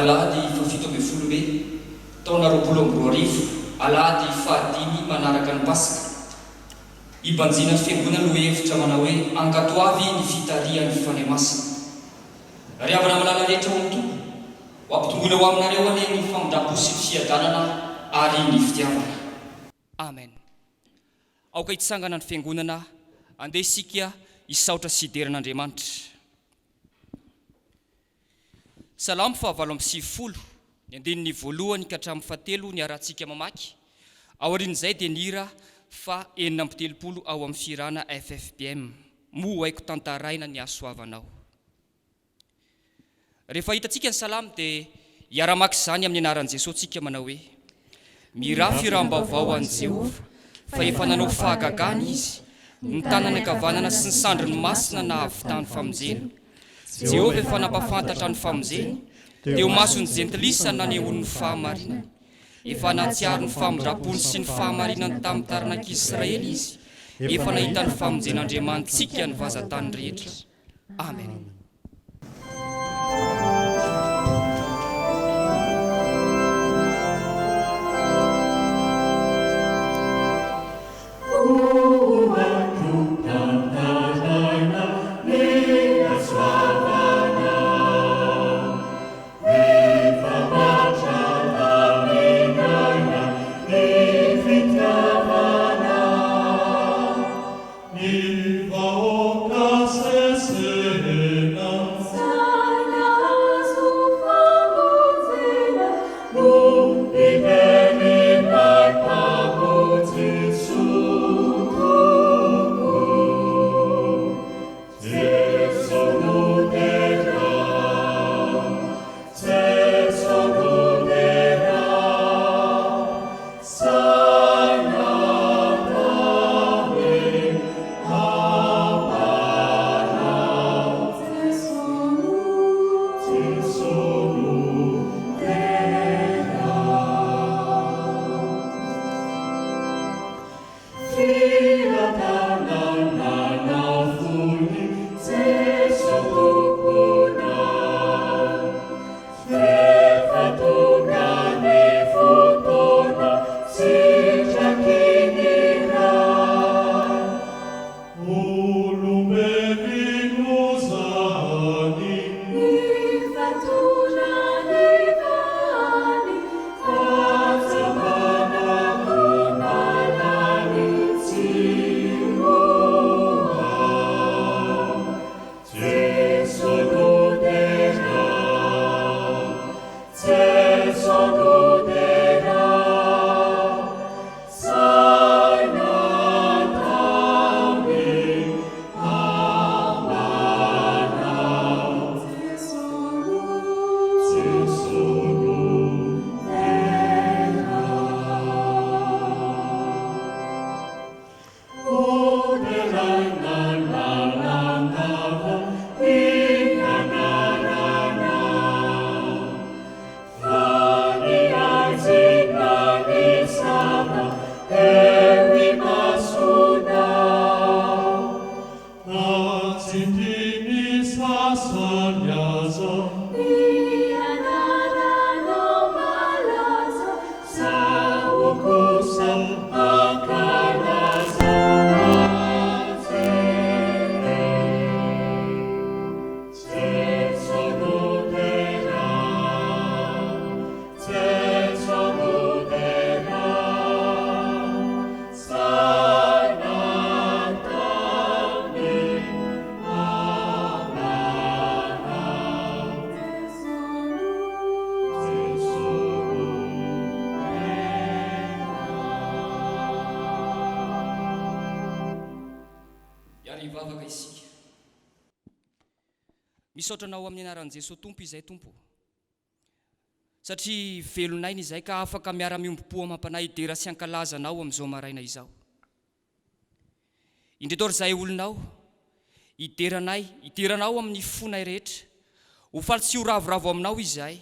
alahady fafito amby folo be taona 2020 alahady fahadimy manaraka ny pasika ibanjina ny fiangonana no hevitra manao hoe ankatoavy ny fitarian'ny fanahy masina riavana malala rehetra ho amin'ny tompo ho ampitomboina ho aminareo ane ny famondrapo sy ny fiadanana ary ny fitiavana. Amen. Aoka hitsangana ny fiangonana andeha isika hisaotra sy hideran'Andriamanitra. Salamo 7:20 ny andinin'ny voalohany ka hatramin'ny 7 ny arantsika mamaky. Aorian'izay dia ny hira fa 9:30 ao amin'ny firana FFBM. Mo haiko tantaraina ny asoavanao. Rehefa hitantsika ny salamo dia hiara-maka izany amin'ny anaran'i Jesosy tsika manao hoe mirafy iram-baovao an'i Jehova fa efa nanao fahagagana izy, ny tanany ankavanana sy ny sandriny masina nahavitany famonjena. Jehova efa nampafantatra ny famonjena, teo masony jentilisa nanehoany ny fahamarinana. Efa natsiary ny famondrapony sy ny fahamarinany tamin'ny taranak'Israely izy, efa nahita ny famonjen'Andriamanitsika ny vazantany rehetra. Amen. Misaotranao amin'ny anaran'i Jesosy Tompo izay Tompo. Satria velonay izay ka afaka miara-miombopo amam-panahy idera sy ankalazanao amin'izao maraina izao. Indreto izay olonao, ideranao amin'ny fonay rehetra, ho faly tsy ho ravoravo aminao izahay,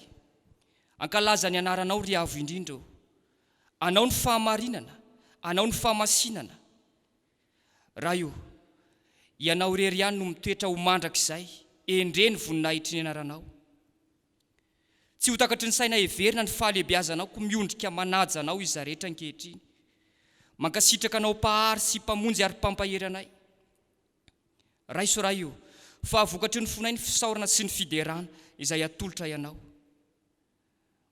ankalaza ny anaranao ry avo indrindra, anao ny fahamarinana, anao ny fahamasinana. Raha io, ianao rery ihany no mitoetra ho mandrakizay, endre ny voninahitry ny anaranao. Tsy ho takatry ny saina heverina ny fahalehibiazanao ko miondrika manaja anao izy rehetra ankehitriny. Mankasitraka anao pahary sy mpamonjy ary mpampahery anay. Raiso io, fa vokatry ny fonay ny fisaorana sy ny fiderana izay atolotra ianao.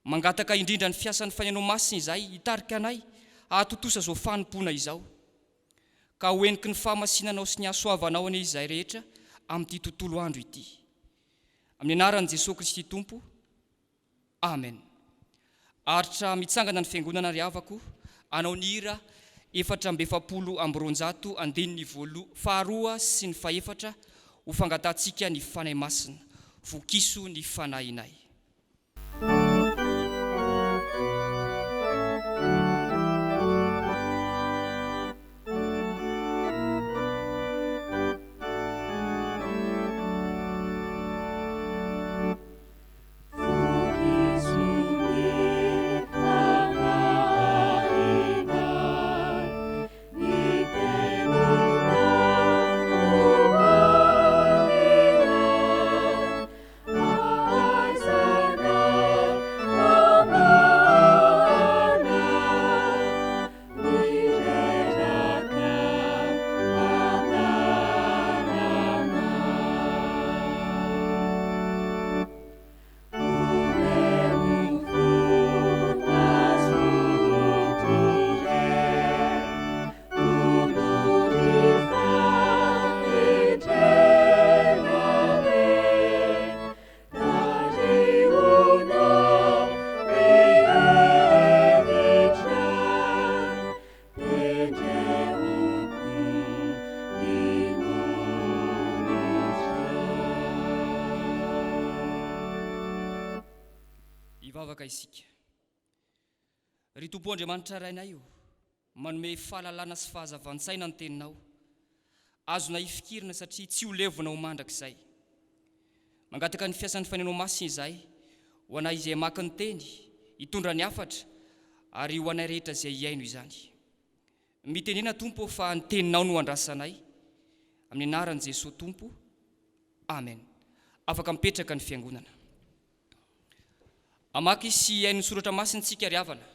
Mangataka indrindra ny fiasan'ny fanenao masina izay hitarika anay ahatotosa zao fanompona izao. Ka hoeniky ny fahamasinanao sy ny asoavanao ane izay rehetra amin'ity tontolo andro ity. Amin'ny anaran'i Jesosy Kristy Tompo. Amen. Aritra mitsangana ny fiangonana ry havako, anao ny hira 420 andininy faharoa sy ny faefatra ho fangatantsika ny fanahy masina, vokiso ny fanahinay. Ry Tompo Andriamanitra rainay io, manome fahalalana sy fahazavan-tsaina ny teninao. Azona ifikirina satria tsy ho levona ho mandrakizay. Mangataka ny fiasan'ny fanenao masina izay, ho anay izay maka ny teny, hitondra ny hafatra, ary ho anay rehetra izay hiaino izany. Mitenena Tompo fa ny teninao no andrasanay. Amin'ny anaran'i Jesosy Tompo. Amen. Afaka mipetraka ny fiangonana. Amaky sy haino soratra masina tsika ry havana.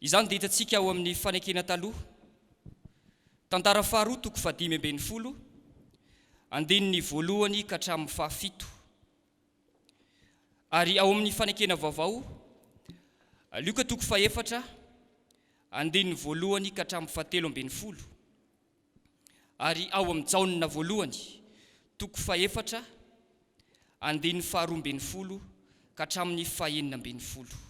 Izany dia hitantsika ao amin'ny fanekena taloha. Tantara faharoa toko 5:20, andininy 1 ka hatramin'ny 7. Ary ao amin'ny fanekena vaovao, Luka toko 4, andininy 1 ka hatramin'ny 7:20. Ary ao amin'ny Jaona 1, toko 4, andininy 12 ka hatramin'ny 9:20.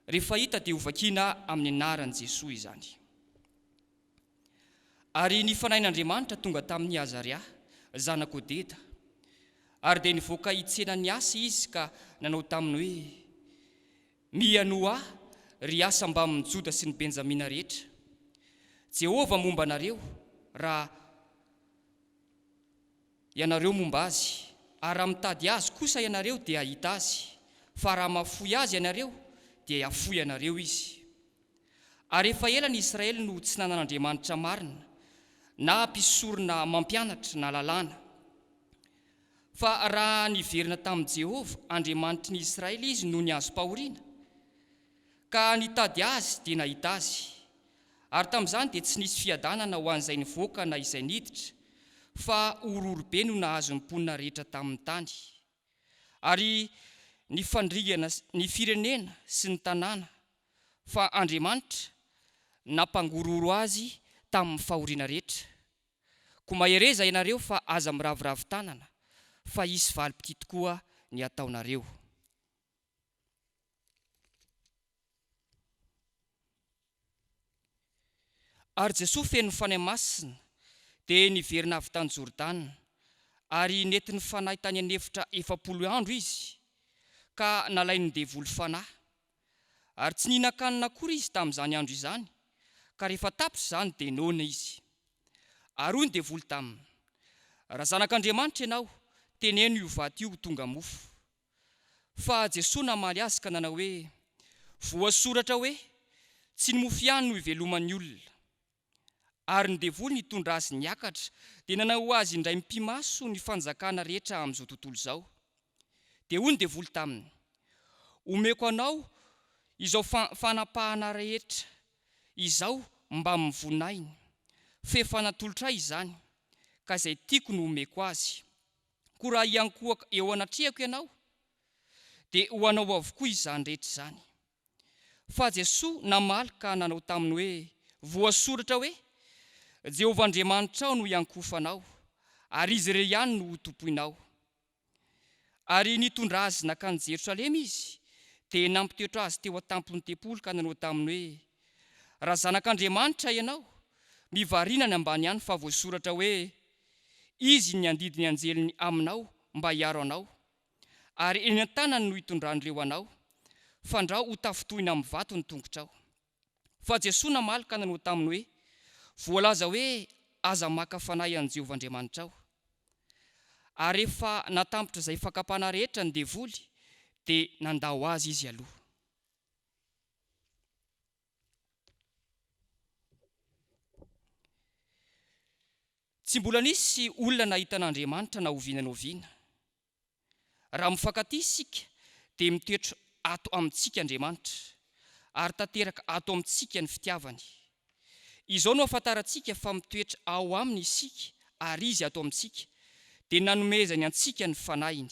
Rehefa hita dia ho vakiana amin'ny anaran'i Jesosy izany. Ary ny fanahin'Andriamanitra tonga tamin'ny Azaria, zanak'Odeda, ary dia nivoaka hitsena ny asa izy ka nanao taminy hoe: miano ahy ry asa mba amin'ny Joda sy ny Benjamina rehetra. Jehova momba anareo raha ianareo momba azy, ary raha mitady azy kosa ianareo dia ahita azy, fa raha mahafoy azy ianareo dia afoy ianareo izy. Ary efa ela ny Israely no tsy nanan'Andriamanitra marina, na mpisorona mampianatra na lalàna. Fa raha niverina tamin'i Jehova, Andriamanitry ny Israely izy no niazo pahoriana, ka nitady azy dia nahita azy. Ary tamin'izany dia tsy nisy fiadanana ho an'izay nivoaka na izay niditra, fa ororobe no nahazo ny mponina rehetra tamin'ny tany. Ary ny fandriana, ny firenena sy ny tanàna, fa Andriamanitra nampangororo azy tamin'ny fahoriana rehetra. Ko mahereza ianareo fa aza miravoravo tanana, fa isy valim-pity tokoa ny ataonareo. Ary Jesosy feno fanahy masina dia niverina avy tany Jordana, ary nentin'ny fanahy tany anefitra 40 andro izy, ka nalainy devoly fanahy. Ary tsy nihinan-kanina akory izy tamin'izany andro izany, ka rehefa tapitra izany dia nona izy. Ary hoy ny devoly taminy: raha zanak'Andriamanitra ianao, teneno io vato io tonga mofo. Fa Jesosy namaly azy ka nanao hoe: voasoratra hoe, tsy ny mofo ihany no iveloman'ny olona. Ary ny devoly nitondra azy niakatra dia nanao azy indray mpimaso ny fanjakana rehetra amin'izao tontolo izao. dia hoy ny devoly taminy: omeko anao izao fanapahana rehetra izao mba mivonainy, fefanatolotra izany, ka izay tiako no omeko azy. Ko raha iankohaka eo anatrehako ianao, dia ho anao avokoa izany rehetra izany. Fa Jesosy namaly ka nanao taminy hoe: voasoratra hoe, Jehovah Andriamanitra no iankofanao, ary izy ireo ihany no tompoinao. Ary nitondra azy nakany Jerosalema izy, dia nampitoetra azy teo an-tampon'ny tempolo ka nanao taminy hoe: raha zanak'Andriamanitra ianao, mivariana ny ambany any, fa voasoratra hoe: izy ny andidy ny anjeliny aminao mba hiaro anao, ary eny an-tanany no hitondrandreo anao, fandrao ho tafitohina amin'ny vato ny tongotrao. Fa Jesosy namaly ka nanao taminy hoe: voalaza hoe aza maka fanahy an'i Jehovah Andriamanitra aho. Ary rehefa natampotra izay fakapana rehetra ny devoly, dia nandao azy izy aloha. Tsy mbola nisy olona nahita an'Andriamanitra na oviana noviana. Raha mifankatia isika dia mitoetra ato amintsika Andriamanitra, ary tanteraka ato amintsika ny fitiavany. Izao no ahafantarantsika fa mitoetra ao aminy isika ary izy ato amintsika, dia nanomezany antsika ny fanahiny.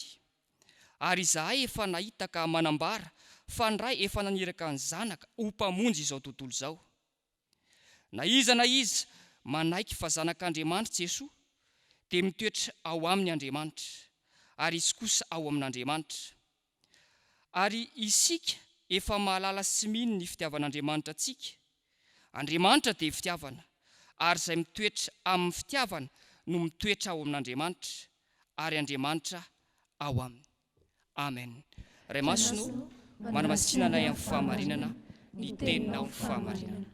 Ary izahay efa nahita ka manambara fa ny Ray efa naniraka ny Zanaka ho mpamonjy izao tontolo izao. Na iza manaiky fa zanak'Andriamanitra Jesosy, dia mitoetra ao amin'ny Andriamanitra, ary izy kosa ao amin'Andriamanitra. Ary isika efa mahalala sy mino ny fitiavan'Andriamanitra antsika. Andriamanitra dia fitiavana, ary izay mitoetra amin'ny fitiavana no mitoetra ao amin'Andriamanitra, ary Andriamanitra ao aminy. Amen. Ray Masino, manamasinana anay amin'ny fahamarinana, ny teninao ny fahamarinana.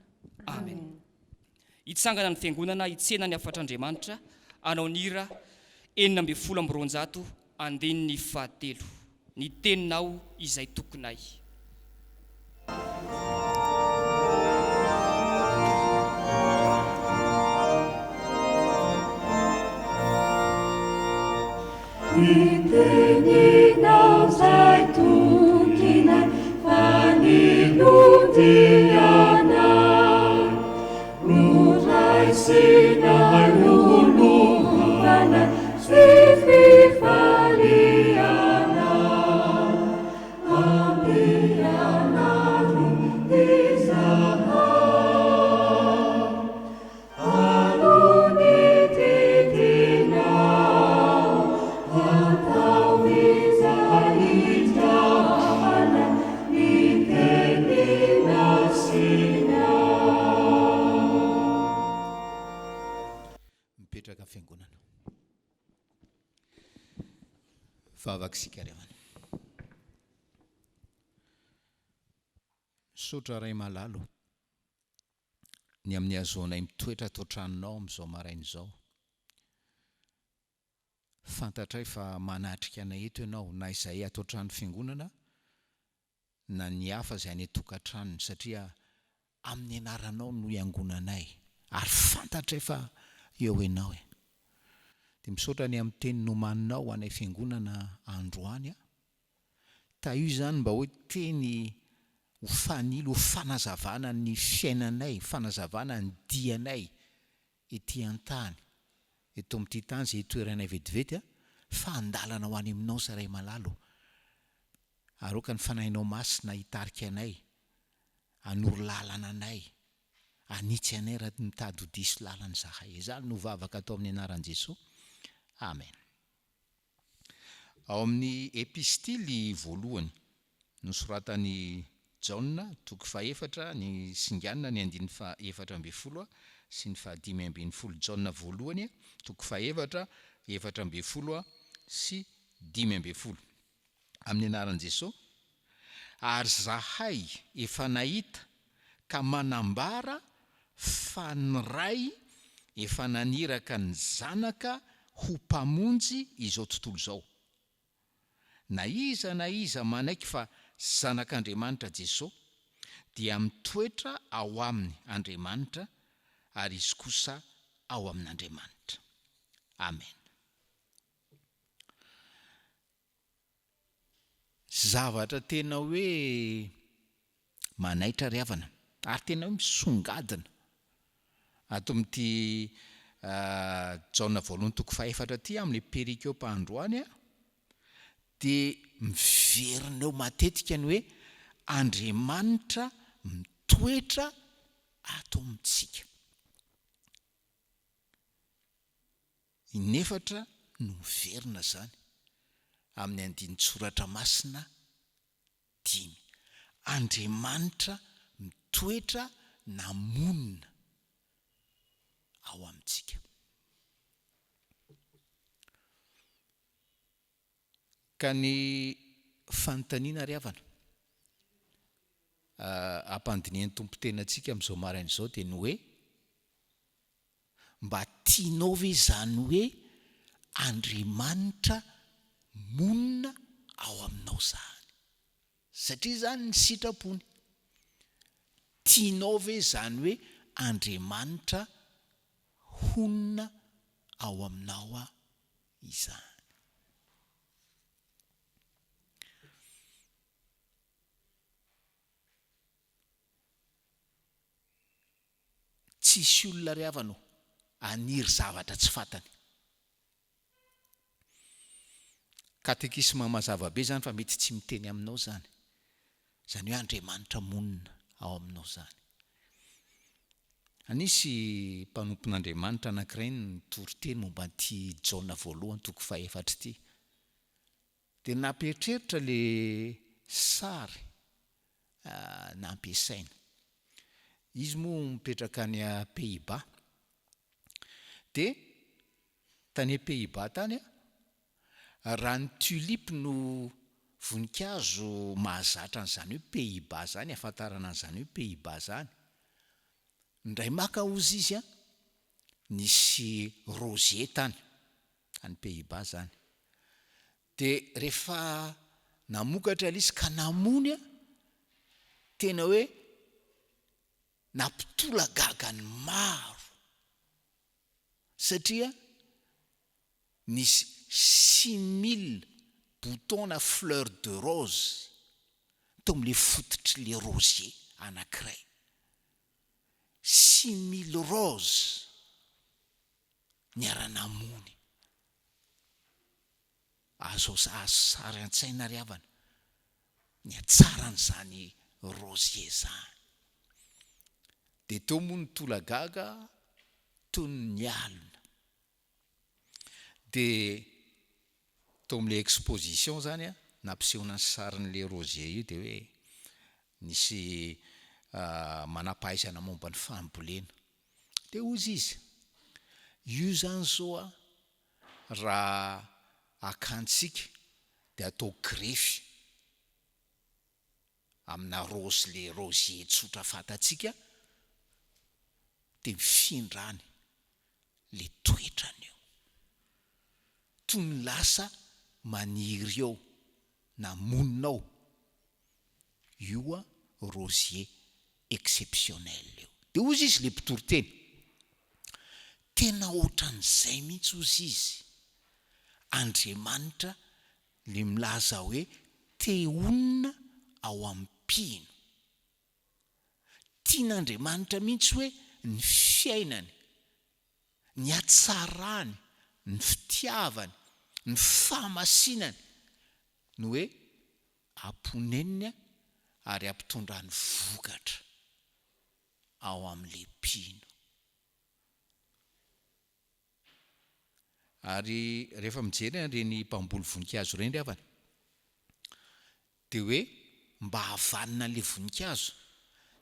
Amen. Hitsangana ny fiangonana hitsena ny afatr'Andriamanitra, anao ny hira 420 andininy 7, ny teninao izay tokonay. Ny teninao izay tokinay, fanidondianay, roraisinay olohanay sy fifalianay, ambianay no izahay, alony titinao, atao izay itiavana ny teninao sinao. Mipetraka fiangonana. Vavaka isika ry havana. Sotra ray malalo ny amin'ny azoanay mitoetra ato tranonao amin'izao maraina izao. Fantatray fa manatrika anay eto ianao, na izay ato trano fiangonana na ny hafa izay any tokantranony, satria amin'ny anaranao no iangonanay, ary fantatray fa eo ianao. Dia misaotra ny amin'ny teny nomaninao anay fiangonana androany, ta io izany mba hoe teny ho fanilo, ho fanazavana ny fiainanay, fanazavana ny dianay ety an-tany, eto amin'ity tany izay toeranay vetivety, fa andalana ho any aminao saray malalo. Aroka ny fanahinao masina hitarika anay, hanoro lalana anay, anitsy anay raha mitady ho diso lalana zahay. Izany no vavaka atao amin'ny anaran'i Jesosy. Amen. Ao amin'ny epistily voalohany nosoratan'i Jaona, toko 4, ny singanina ny 4:4 sy ny 5:10. Jaona voalohany, toko 4, 4:4 sy 10:10. Amin'ny anaran'i Jesosy. Ary zahay efa nahita ka manambara fa ny Ray efa naniraka ny Zanaka ho mpamonjy izao tontolo izao. Na iza manaiky fa zanak'Andriamanitra Jesosy dia mitoetra ao amin'ny Andriamanitra, ary izy kosa ao amin'Andriamanitra. Amen. zavatra tena hoe manaitra ry havana ary tena hoe misongadina ato amin'ity Jaona 1:4 ty amin'le perikopy androany dia miverina eo matetika ny hoe Andriamanitra mitoetra ato amintsika. Inefatra no miverina zany amin'ny andinitsoratra masina 5. Andriamanitra mitoetra namonina ao amintsika. Ka ny fanontaniana ry havana ampandinian'ny tompo-tenantsika amin'izao maraina izao dia ny hoe mba tianao ve zany hoe Andriamanitra monina ao aminao zany? Satria zany ny sitrapony. Tianao ve zany hoe Andriamanitra honina ao aminao izany? Tsisy olona ry havanao aniry zavatra tsy fantany. Katekisma mazava be zany fa mety tsy miteny aminao zany. Zany hoe Andriamanitra monina ao aminao zany. Anisy mpanompon'Andriamanitra anankiray nitoroteny momba an'ity Jaona 1:4 ity. Dia napetreritra le sary nampiasaina. Izy moa mipetraka any Pays-Bas. Dia tany Pays-Bas tany raha ny tulipe no voninkazo mahazatra an'izany hoe Pays-Bas zany, ahafantarana an'izany hoe Pays-Bas zany. Ndray maka ozy izy nisy rosier tany any Pays-Bas zany. Dia rehefa namokatra ilay ka namony tena hoe nampitola gagany maro satria nisy 6000 boutons na fleur de rose tao amin'le fototry le rosier anankiray. 6000 rose niara-namony. Azo sary an-tsaina ry havana ny hatsaran'izany rosier zany. Dia teo moa ny tolagaga toy ny alina. Dia tao amin'ilay exposition zany nampisehona ny sarin'le rosier io dia hoe nisy manampahaizana momba ny fambolena. Dia ozy izy io zany zao raha akantsika dia atao grefy amina rose le rosier tsotra fantatsika dia mifindrany le toetrany eo toy ny lasa maniry eo na moninao io rosier exceptionnel eo. Dia ozy izy le mpitoroteny tena ohatran'izay mihitsy ozy izy Andriamanitra le milaza hoe te honina ao am-pino. Tian'Andriamanitra mihitsy hoe ny fiainany, ny hatsarany, ny fitiavany, ny fahamasinany no hoe amponeniny ary ampitondrany vokatra ao amin'le pino. Ary rehefa mijery reny mpamboly voninkazo reny ry havana dia hoe mba havanina an'le voninkazo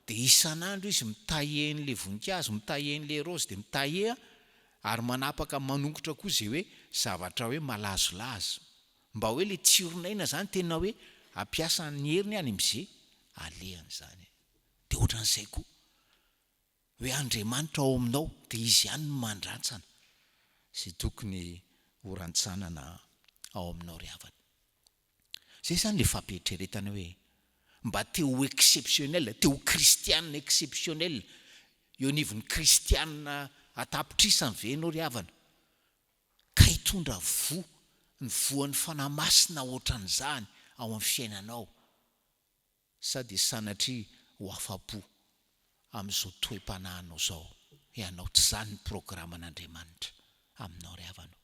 dia isan'andro izy mitahen'le voninkazo, mitahen'le rose dia mitahe ary manapaka manongotra koa zay hoe zavatra hoe malazolazo mba hoe le tsironaina zany tena hoe ampiasa ny heriny any am'izay alehany zany. Dia ohatran'izay koa hoe Andriamanitra ao aminao dia izy ihany no mandrantsana sy tokony horantsanana ao aminao ry havana. Zay zany le fampieritreretana hoe mba teo exceptionnel, teo kristianina exceptionnel, eo anivon'ny kristianina atapitrisany ve ianao ry havana ka hitondra ny voan'ny fanamasina ohatran'izany ao amin'ny fiainanao sady sanatry ho afa-po amin'izao toe-panahinao zao ianao tsy zany ny programan'Andriamanitra aminao ry havanao.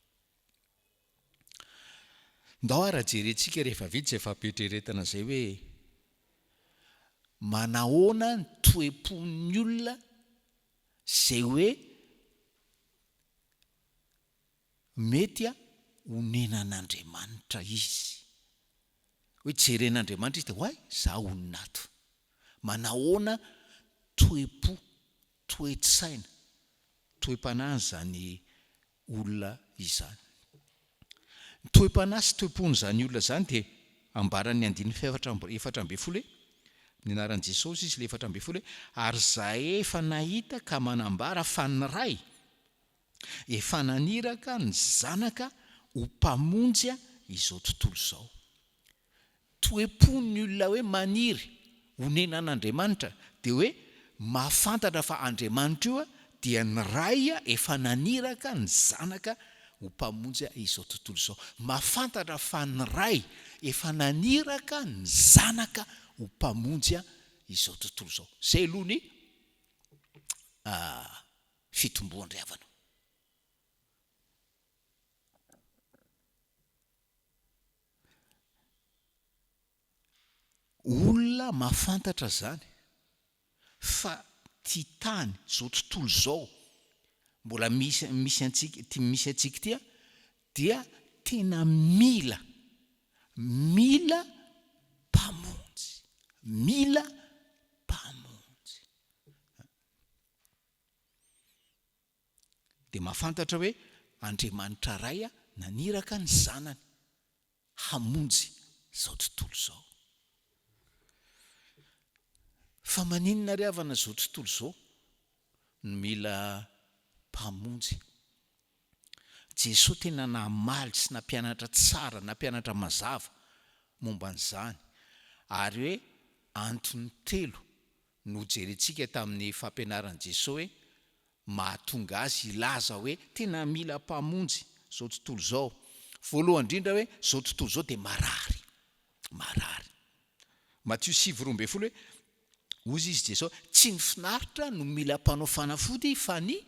Ndao ara-jerentsika rehefa vita zay fampetreretana zay hoe manahoana ny toe-pon'ny olona zay hoe mety honenan'Andriamanitra izy. Hoe jeren'Andriamanitra izy de hoay za olon'ato. Manahoana toe-po, toe-tsaina, toe-panahy zany olona izany. Toe-panahy sy toe-pony zany olona zany de ambaran'ny andininy efatra amby folo ny anaran'i Jesosy izy le efatra amby folo ary zahay efa nahita ka manambara fa ny ray efa naniraka ny zanaka ho mpamonjy izao tontolo izao. Toe-pon'ny olona hoe maniry honenan'Andriamanitra de hoe mahafantatra fa Andriamanitra io dia ny ray efa naniraka ny zanaka ho mpamonjy izao tontolo izao. Mahafantatra fa ny ray efa naniraka ny zanaka ho mpamonjy izao tontolo izao. Zay aloha ny fitomboan'ny havana. Olona mahafantatra zany fa ty tany zao tontolo zao mbola misy antsika tia dia tena mila mpamonjy. De mahafantatra hoe Andriamanitra ray naniraka ny zanany hamonjy zao tontolo zao. Fa maninona ry havana zao tontolo zao ny mila mpamonjy. Jesosy tena namaly sy nampianatra tsara, nampianatra mazava momba an'izany. Ary hoe antony telo no jerentsika tamin'ny fampianaran'i Jesosy hoe mahatonga azy ilaza hoe tena mila mpamonjy zao tontolo zao. Voalohany indrindra hoe zao tontolo zao de marary. Matthieu 7:12 hoe ozy izy Jesosy tsy ny finaritra no mila mpanao fanafody fa ny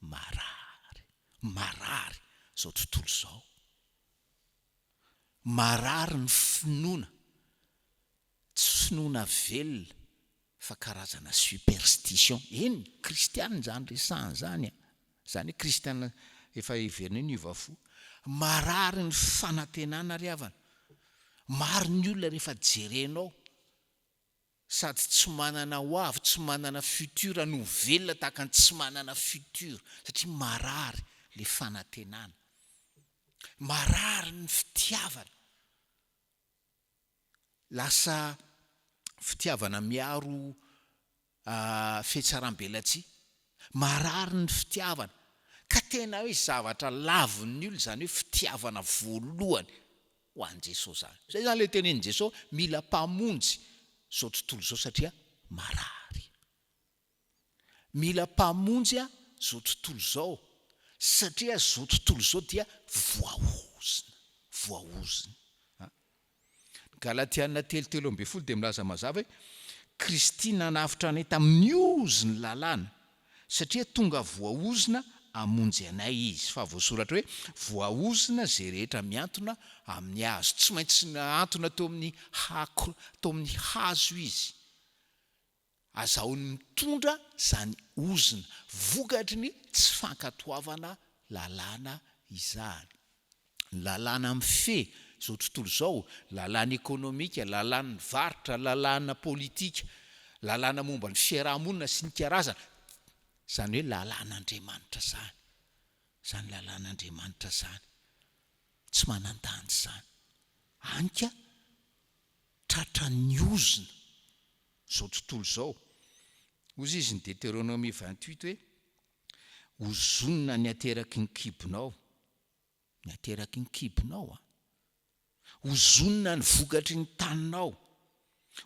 marary zao tontolo zao. Marary ny finoana, tsy finoana velona fa karazana superstition. Eny kristiana zany resahany zany zany hoe kristiana efa iverina ny ivafo. Marary ny fanantenana ry havana. Maro ny olona rehefa jerenao sady tsy manana ho avy, tsy manana futur no velona tahaka ny tsy manana futur satria marary le fanantenana. Marary ny fitiavana. Lasa fitiavana miaro fihetsaram-belatsia. Marary ny fitiavana. Ka tena hoe zavatra lavin'ny olona zany hoe fitiavana voalohany ho an'i Jesosy zany. Zay zany le tenenin' Jesosy mila mpamonjy zao tontolo zao satria marary. Mila mpamonjy zao tontolo zao satria zao tontolo zao dia voaozina. Galatiana 3:12 de milaza mazava hoe Kristy nanavitra anay tamin'ny oziny lalàna satria tonga voaozina amonjy anay izy. Fa voasoratra hoe voaozina zay rehetra miantona amin'ny hazo. Tsy maintsy antona tao amin'ny hazo izy. Azahoany mitondra zany ozina vokatry ny tsy fankatoavana lalàna izany. Lalàna amin'ny fe zao tontolo zao, lalàna ekonomika, lalàna varotra, lalàna politika, lalàna momba ny fiarahamonina sy ny karazana. Zany hoe lalàn'Andriamanitra zany. Zany lalàn'Andriamanitra zany. Tsy manan-danja zany. Anka tratra ny ozina zao tontolo zao. Ozy izy ny Deutéronomie 28 hoe ozonina ny ateraky ny kibonao. Ny ateraky ny kibonao ozonina ny vokatry ny taninao.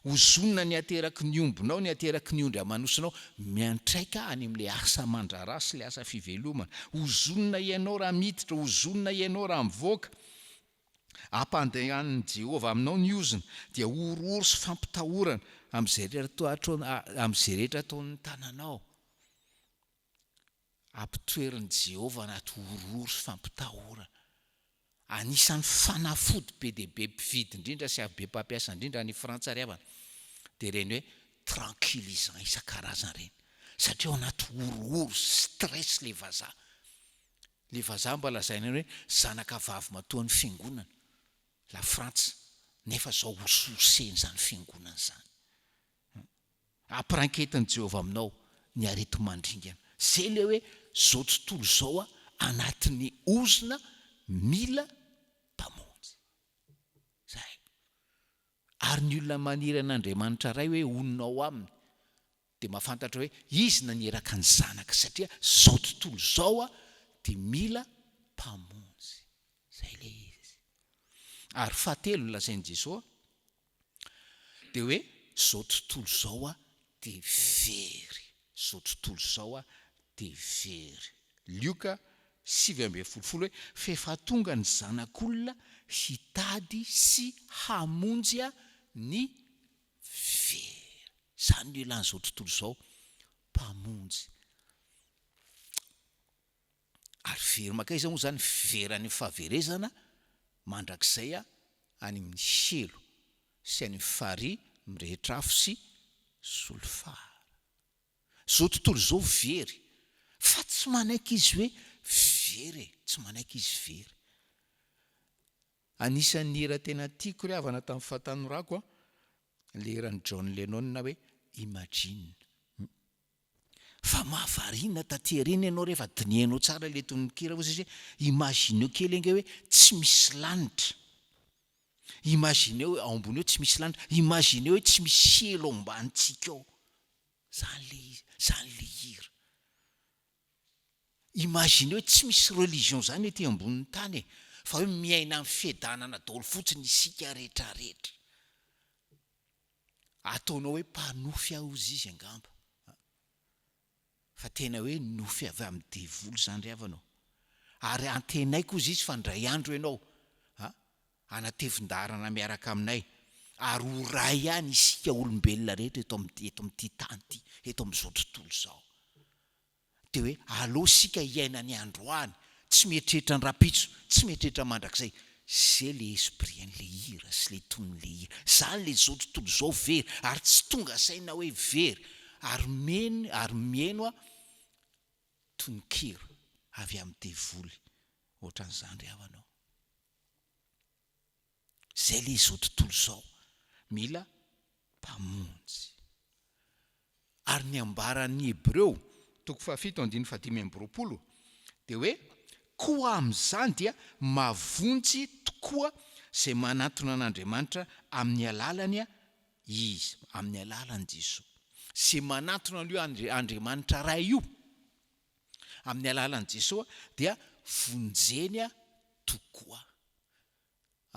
Ozonina ny ateraky ny ombonao, ny ateraky ny ondry amanosinao miantraika any amin'le asa mandrara sy le asa fivelomana. Ozonina ianao raha miditra, ozonina ianao raha mivoaka. ampandehan'ny Jehova aminao ny oziny dia orooro sy fampitahorana amin'izay rehetra ataon'ny tananao. Ampitoerin'i Jehova anaty orooro sy fampitahorana. Anisan'ny fanafody be dia be mpividy indrindra sy be mpampiasa indrindra ny frantsa riavana dia reny hoe tranquillisant isan-karazany reny, satria ao anaty orooro stress le vazaha. Le vazaha mba lazaina hoe zanaka vavy matoan'ny fiangonana la Frantsa, nefa zao osorseny zany fiangonana zany. Ampiranketiny Jehova aminao ny arety mandringana. Zay le hoe zao tontolo zao anatin'ny ozina mila mpamonjy. Zay. Ary ny olona maniry an'Andriamanitra ray hoe ononao aminy dia mahafantatra hoe izy naneraka ny zanaka, satria zao tontolo zao dia mila mpamonjy. Zay le izy. Ary fahatelo lazain'i Jesosy dia hoe zao tontolo zao dia very. Zao tontolo zao dia very. Lioka 7:10 hoe fefa tonga ny zanak'olona hitady sy hamonjy ny very. Zany no ilan'izao tontolo zao, mpamonjy. Ary very makaiza moa zany verany fahaverezana mandrakizay any amin'ny helo sy any fary mirehetra afo sy solofara. Zao tontolo zao very, fa tsy manaiky izy hoe very, tsy manaiky izy very. Anisan'ny hira tena tiako riavana tamin'ny fahatanorako le hiran'ny John Lennon hoe Imagine. Fa mahavarina taty reny ianao rehefa dinianao tsara le tononkira hoe imagineo kely ange hoe tsy misy lanitra. Imagineo ao ambony eo tsy misy lanitra. Imagineo hoe tsy misy elo ambanitsika ao. Zany le hira. Imagineo hoe tsy misy religion zany ety ambonin'ny tany, fa hoe miaina amin'ny fiadanana daholo fotsiny isika rehetra rehetra. Ataonao hoe mpanofy aozy izy angamba. Fa tena hoe nofy avy amin'ny devoly zany riavanao. Ary antenaiko izy fa ndray andro ianao anatevin-darana miaraka aminay, ary ho ray ihany isika olombelona rehetra eto amin'ity tany ity, eto amin'izao tontolo zao. Dia hoe aleo sika hiaina ny androany, tsy mieritreritra ny rapitso, tsy mieritreritra mandrakizay. Zay le esprian'le hira sy le tonon'le hira. Zany le zao tontolo zao very, ary tsy tonga saina hoe very, ary mieno tononkira avy amin'ny devoly ohatran'izany riavanao. Zay le zao tontolo zao mila mpamonjy. Ary ny ambaran'ny Hebreo 7:15 dia hoe koa amin'izany dia mavonjy tokoa zay manatona an'Andriamanitra amin'ny alalany izy, amin'ny alalany Jesosy. Zay manatona an'io Andriamanitra ray io amin'ny alalany Jesosy dia vonjeny tokoa.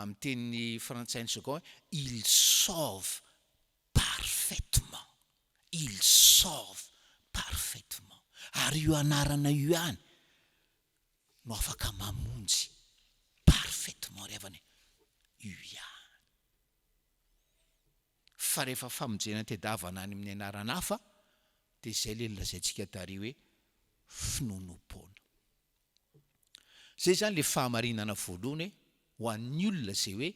Amin'ny teny frantsay ny il sauve parfaitement. Il sauve parfaitement. Ary io anarana io ihany no afaka mamonjy parfaitement riavana io ihany. Fa rehefa famonjena tedavana any amin'ny anarana hafa dia izay le lazaintsika tary hoe finonom-poana. Zay zany le fahamarinana voalohany ho an'ny olona zay hoe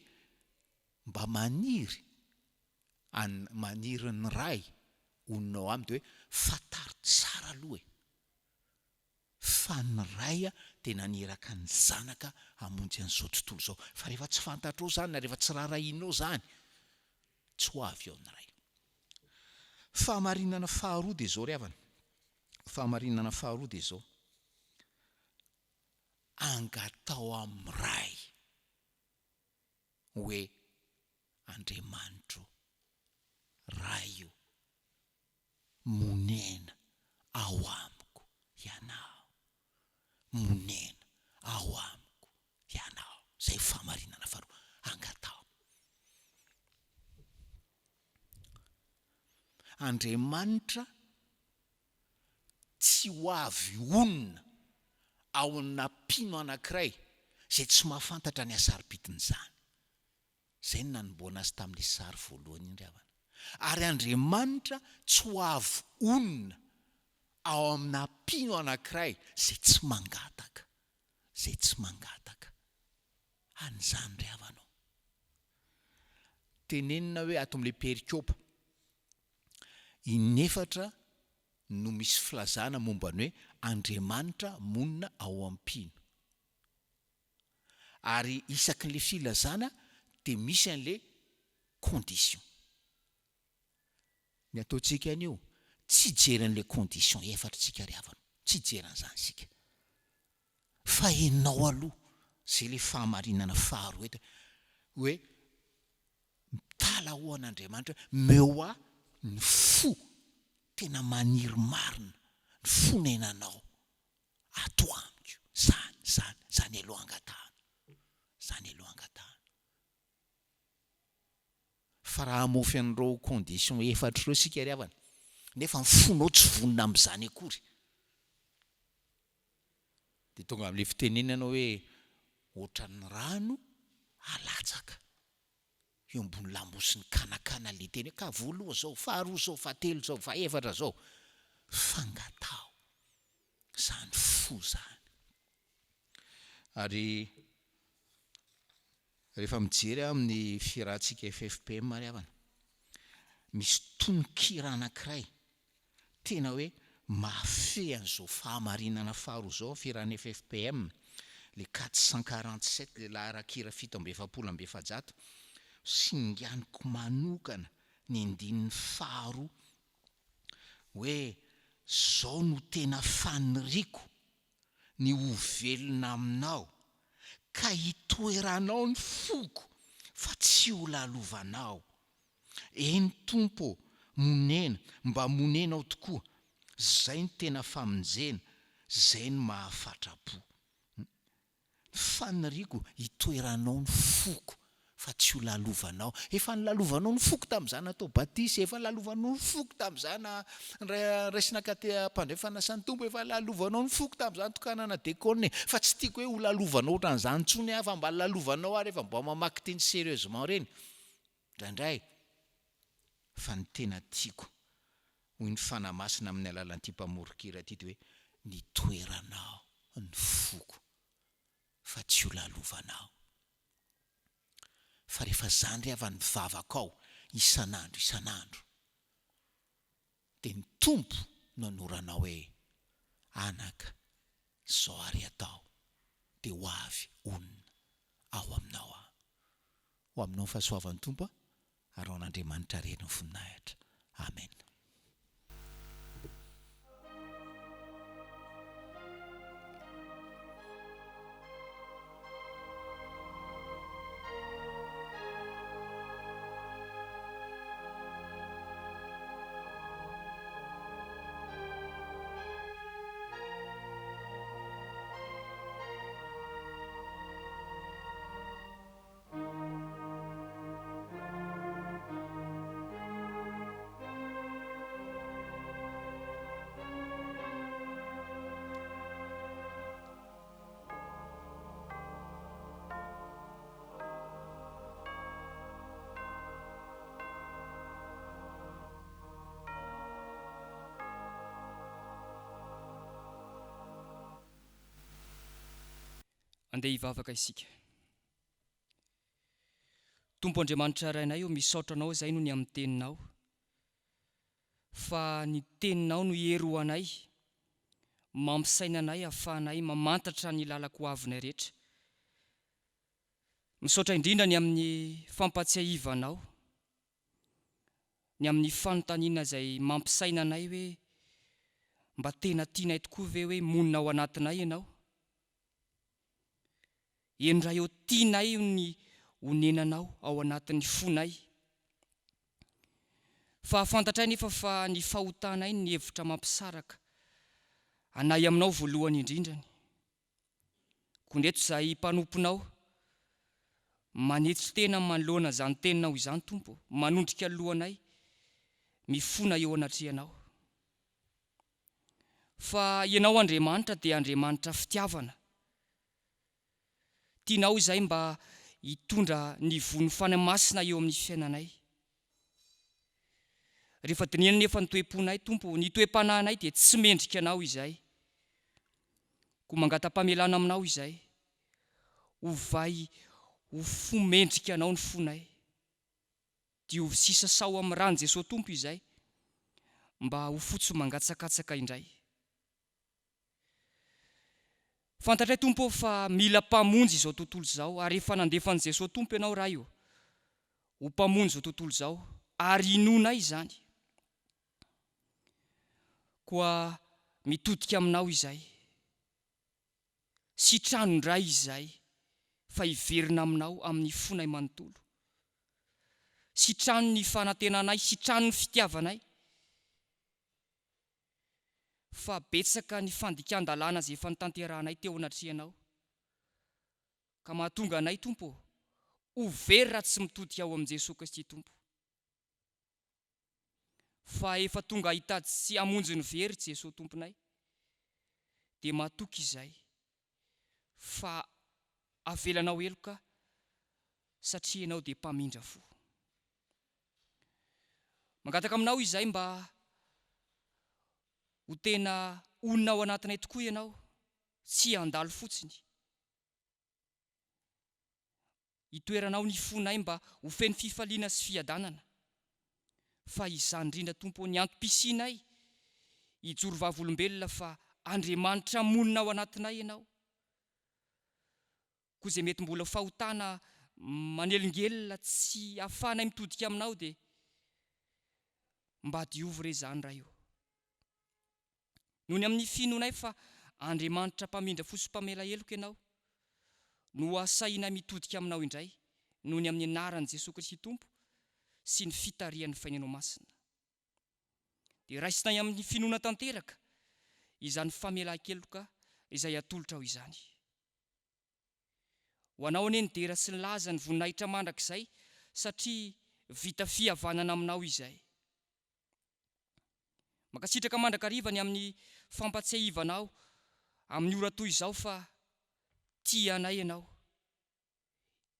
mba maniry ny ray ononao aminy dia hoe fataro tsara aloha fa ny ray dia naneraka ny zanaka hamonjy an'izao tontolo zao. Fa rehefa tsy fantatrao zany na rehefa tsy rarahinao zany, tsy ho avy ao ny ray. Fahamarinana faharoa dia zao riavana. Fahamarinana faharoa dia zao: angatao amin'ny ray hoe Andriamanitro ray io monena ao amiko ianao, monena ao amiko ianao. Zay fahamarinana faharoa, angatao. Andriamanitra tsy ho avy onona ao anampino anankiray zay tsy mahafantatra ny asaripitiny zany. zay ny nanomboana azy tamin'ilay sary voalohany iny ry havana. Ary Andriamanitra tsy ho avy onona ao amina mpino anankiray zay tsy mangataka, zay tsy mangataka. An'izany ry havanao. Tenenina hoe ato amin'ilay perikôpa inefatra no misy filazana mombany hoe Andriamanitra monina ao am-pino. Ary isakin'le filazana dia misy an'le condition. Ny ataontsika an'io tsy jeran'le condition efatritsika ry havana, tsy jeran'izany sika. Fa enao aloha zay le fahamarinana faharoa eto hoe mitala ho an'Andriamanitra meoa ny fo tena maniry marina, ny fonenanao ato amiko. Zany aloha angatahana. Zany aloha angatahana. Fa raha amofy an'ireo condition efatra ireo sika ry havana, nefa ny fonao tsy vonona amin'izany akory, dia tonga amin'ilay fitenenana hoe ohatran'ny rano alatsaka eo ambony lamosiny kanakana le teny ka voaloha zao, faharoa zao, fahatelo zao, fahaefatra zao, fangatao. Zany fo zany. Ary rehefa mijery amin'ny firahantsika FFPM ry havana, misy tononkira anankiray tena hoe mahafehy an'izao fahamarinana faharoa zao firahana FFPM, le 447 le laharan-kira 720 singaniko manokana ny andininy faharoa hoe zao no tena faniriko ny hovelona aminao ka hitoeranao ny foko fa tsy ho lalovanao. Eny Tompo, monena mba monenao tokoa, zay ny tena famonjena, zay ny mahafatra-po. Faniriko hitoeranao ny foko fa tsy ho lalovanao. Efa nilalovanao ny foko tamin'izany atao batisy, efa lalovanao ny foko tamin'izany raisina pandrefana san'ny Tompo, efa lalovanao ny foko tamin'izany tokanana dekone, fa tsy tiako hoe ho lalovanao ohatran'izany ntsony fa mba lalovanao ary efa mba mamaky teny sérieusement reny indraindray. Fa ny tena tiako hoy ny fanamasina amin'ny alalan'ity mpamorokira ity hoe nitoeranao ny foko fa tsy ho lalovanao. Fa rehefa zany ry havana mivavaka ao isan'andro dia ny Tompo no anoranao hoe anaka zao ary atao dia ho avy onona ao aminao aho. Ho aminao ny fahasoavan'ny Tompo ary ao an'Andriamanitra reny ny voninahitra. Amen. Andeha hivavaka isika. Tompo Andriamanitra rainay io misaotra anao zay no ny amin'ny teninao. Fa ny teninao no hero anay, mampisaina anay, ahafahanay mamantatra ny lalako avinay rehetra. Misaotra indrindra ny amin'ny fampatsiahivanao, ny amin'ny fanontaniana zay mampisaina anay hoe mba tena tianay tokoa ve hoe monina ao anatinay ianao. Endray eo tianay ny honenanao ao anatin'ny fonay. Fa fantatray nefa fa ny fahotanay ny hevitra mampisaraka anay aminao voalohany indrindrany. Kondreto izay mpanomponao manetry tena manoloana zany teninao izany Tompo, manondrika alohanay mifona eo anatrehanao. Fa ianao Andriamanitra dia Andriamanitra fitiavana. Tianao izay mba hitondra ny vony fanamasina eo amin'ny fiainanay. Rehefa dinihana nefa ny toe-ponay Tompo, ny toe-panahinay dia tsy mendrika anao izay. Koa mangata-pamelana aminao izay. Ovay ho fomendrika anao ny fonay. Dia ho sisa sao amin'ny rano Jesosy Tompo izay. Mba ho fotso mangatsakatsaka indray. Fantatray Tompo fa mila mpamonjy izao tontolo izao, ary efa nandefan'i Jesosy Tompo ianao raha io. Ho mpamonjy izao tontolo izao, ary inonay izany. Koa mitodika aminao izay. Sitrano indray izay, fa hiverina aminao amin'ny fonay manontolo. Sitrano ny fanantenanay, sitrano ny fitiavanay. Fa betsaka ny fandikan-dalàna izay efa nitanterahanay teo anatrehanao. Ka mahatonga anay Tompo, ho very raha tsy mitodika ao amin'i Jesosy Kristy Tompo. Fa efa tonga hitady sy hamonjy ny very Jesosy Tomponay. Dia mahatoky izay. Fa avelanao eloka satria ianao dia mpamindra fo. Mangataka aminao izay mba ho tena onina ao anatinay tokoa ianao, tsy handalo fotsiny. Hitoeranao ny fonay mba ho feno fifaliana sy fiadanana. Fa izany indrindra Tompo ny antom-pisinay, hijoro vavolombelona fa Andriamanitra monina ao anatinay ianao. Koa izay mety mbola fahotana manelingelina tsy ahafahanay mitodika aminao dia mba diovy re zany raha io. Noho ny amin'ny finoanay fa Andriamanitra mpamindra fo sy mpamela heloka ianao, no asaina mitodika aminao indray, noho ny amin'ny anaran'i Jesosy Kristy Tompo sy ny fitarian'ny fainanao masina. Dia raisinay amin'ny finoana tanteraka izany famelan-keloka izay atolotra ao izany. Ho anao anie ny dera sy ny laza ny voninahitra mandrakizay, satria vita fihavanana aminao izay. Makasitraka mandrakariva ny amin'ny fampatsiahivanao amin'ny ora toy izao fa tia anay ianao.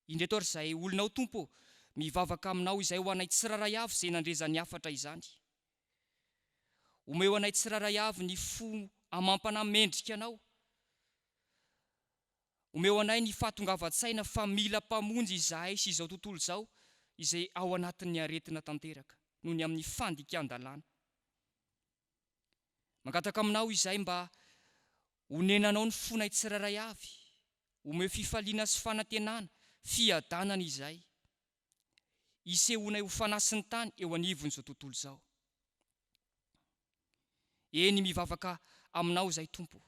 Indreto ary izay olonao Tompo, mivavaka aminao izay ho anay tsiraray avy izay nandrezany afatra izany. Omeo anay tsiraray avy ny fo amampana mendrika anao. Omeo anay ny fahatongavan-tsaina fa mila mpamonjy izahay sy izao tontolo izao izay ao anatin'ny aretina tanteraka noho ny amin'ny fandikan-dalàna. Mangataka aminao izay mba honenanao ny fonay tsiraray avy, omeo fifaliana sy fanantenana, fiadanana izay. Isehonay ho fanasiny tany eo anivon'izao tontolo izao. Eny mivavaka aminao izay Tompo.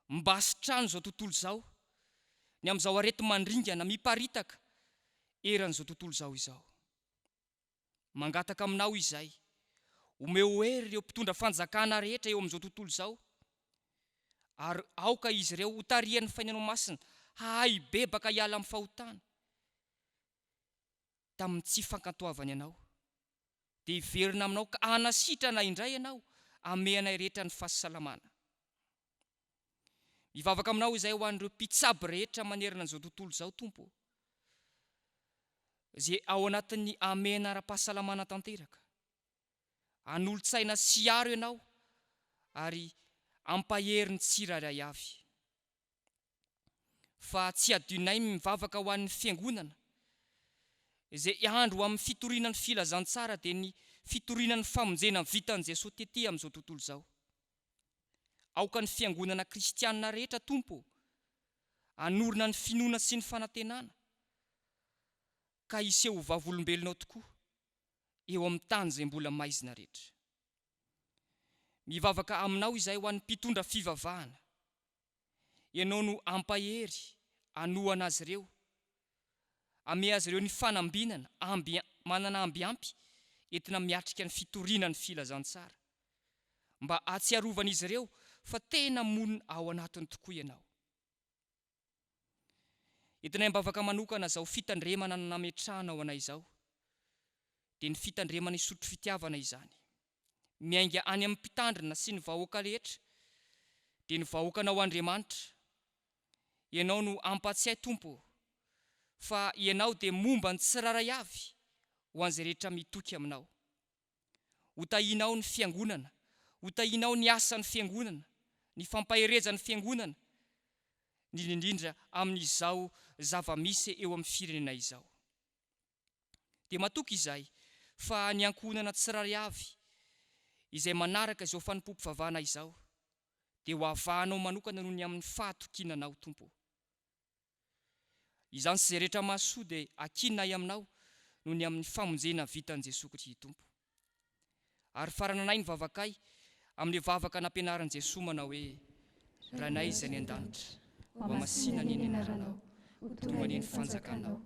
Mba sitrano izao tontolo izao, ny amin'izao arety mandringana, miparitaka, eran'izao tontolo izao. Mangataka aminao izay, omeo hery ireo mpitondra fanjakana rehetra eo amin'izao tontolo izao, ary aoka izy ireo ho tarian'ny fainanao masina, hahay bebaka hiala amin'ny fahotana, tamin'ny tsy fankantoavany ianao. Dia hiverina aminao ka hanasitrana indray ianao, ameanay rehetra ny fahasalamana. Mivavaka aminao izay ho an'ireo mpitsabo rehetra manerana an'izao tontolo izao Tompo, izay ao anatin'ny amena ara-pahasalamana tanteraka. Anolo-tsaina sy aro ianao, ary ampahery ny tsiraray avy. Fa tsy adinay mivavaka ho an'ny fiangonana, izay andro amin'ny fitorinan'ny filazantsara dia ny fitorinan'ny famonjena vitan'i Jesosy tetỳ amin'izao tontolo izao. Aoka ny fiangonana kristianina rehetra Tompo, anorina ny finoana sy ny fanantenana, ka hiseho vavolombelonao tokoa eo amin'ny tany izay mbola maizina rehetra. Mivavaka aminao izay ho an'ny mpitondra fivavahana, ianao no ampahery, anohana azy ireo, ame azy ireo ny fanambinana, manana ambiampy, entina miatrika ny fitorinan'ny filazantsara, mba atsiarovan'izy ireo fa tena monina ao anatiny tokoa ianao. Entinay mbavaka manokana izao fitandremana nametrahana ao anay izao, dia ny fitandremana isotro fitiavana izany, miainga any amin'ny mpitandrina sy ny vahoaka rehetra, dia ny vahoakanao Andriamanitra, ianao no ampatsiay Tompo, fa ianao dia momba ny tsiraray avy ho an'izay rehetra mitoky aminao. Hotahinao ny fiangonana, hotahinao ny asan'ny fiangonana, ny fampaherezan'ny fiangonana, indrindra amin'izao zava-misy eo amin'ny firenena izao. Dia matoky izay fa ny ankonana tsiraray avy izay manaraka izao fanompoam-pivavahana izao dia ho avahanao manokana noho ny amin'ny fahatokinanao, Tompo. Izany sy izay rehetra mahasoa dia akinay aminao noho ny amin'ny famonjena vitan'i Jesosy Kristy, Tompo. Ary farananay ny vavakay amin'ny vavaka nampianaran'i Jesosy manao hoe: Ranay izay ny an-danitra, mba masina ny anaranao, ho tonga ny fanjakanao,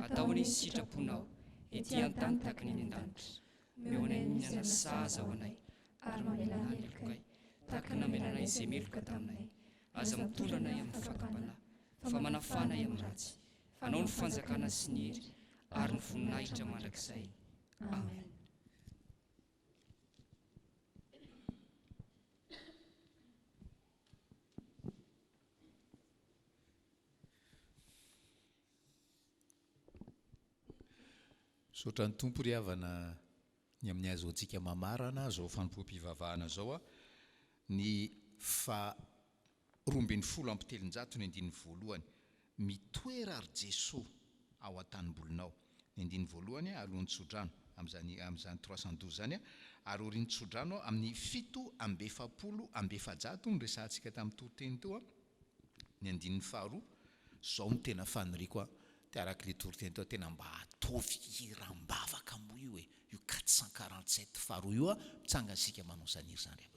atao ny sitraponao, ety an-tany tahaka ny an-danitra. Meo anay mihinana saza ho anay, ary mamelana ny lokay, tahaka namelanay izay meloka taminay. Aza mitondra anay amin'ny fakam-panahy, fa manafanay amin'ny ratsy. Anao ny fanjakana sy ny hery, ary ny voninahitra mandrakizay. Amen. Saotra ny Tompo ry havana ny amin'ny azo antsika mamarana zao fanompoam-pivavahana zao ny 12 amby telonjato ny 15 mitoera ary Jesosy ao an-tanimbolinao. Ny 15 alohan'ny tsodrano amin'izany 312 zany ary orin'ny tsodrano amin'ny 7 amby 70 amby 100 ny resantsika tamin'ny toriteny teo. Ny 12 zao ny tena faniriko te araka le toriteny teo tena mba atovy irambavaka mo io io 447 faharoa io mitsangasika manao zany zany.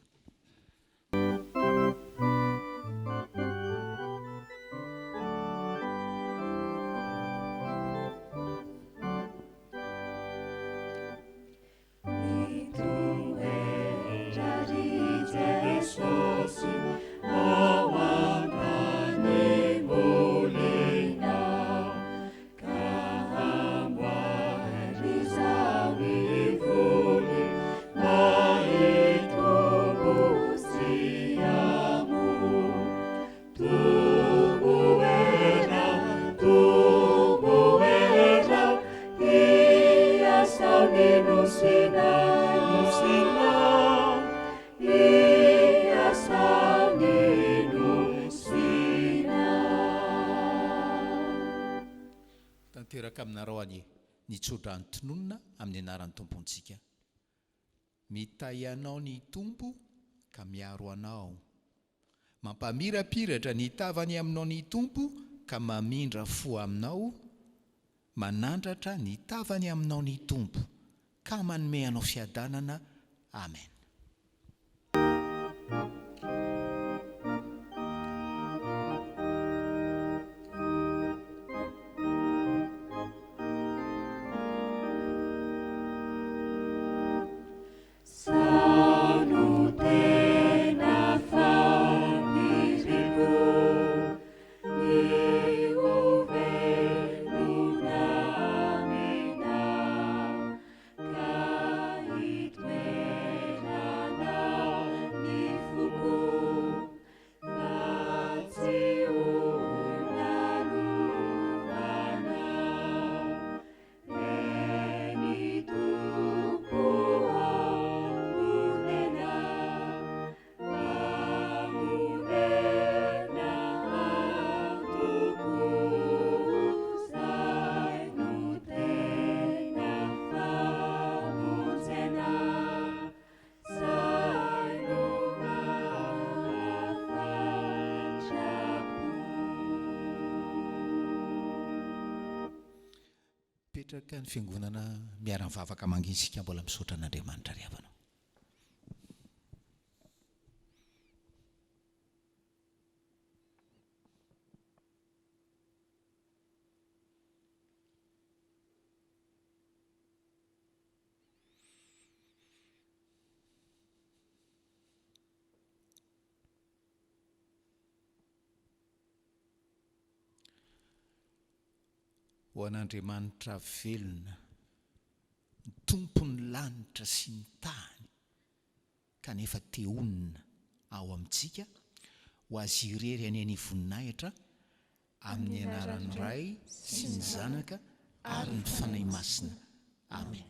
Tanteraka aminareo any nitsodrany tononona amin'ny anaran'ny tompontsika. Mitay anao ny tompo ka miaro anao, mampamirapiratra ny tavany aminao ny tompo ka mamindra fo aminao, manandratra ny tavany aminao ny tompo ka manome anao fiadanana. Amen. Petraka ny fiangonana miara-mivavaka manginsika mbola misaotra an'Andriamanitra ry havana. Ho an'Andriamanitra velona, ny tompony lanitra sy ny tany, kanefa te-onina ao amintsika, ho azy irery any voninahitra amin'ny anaran'ny ray sy ny zanaka ary ny fanay masina amen.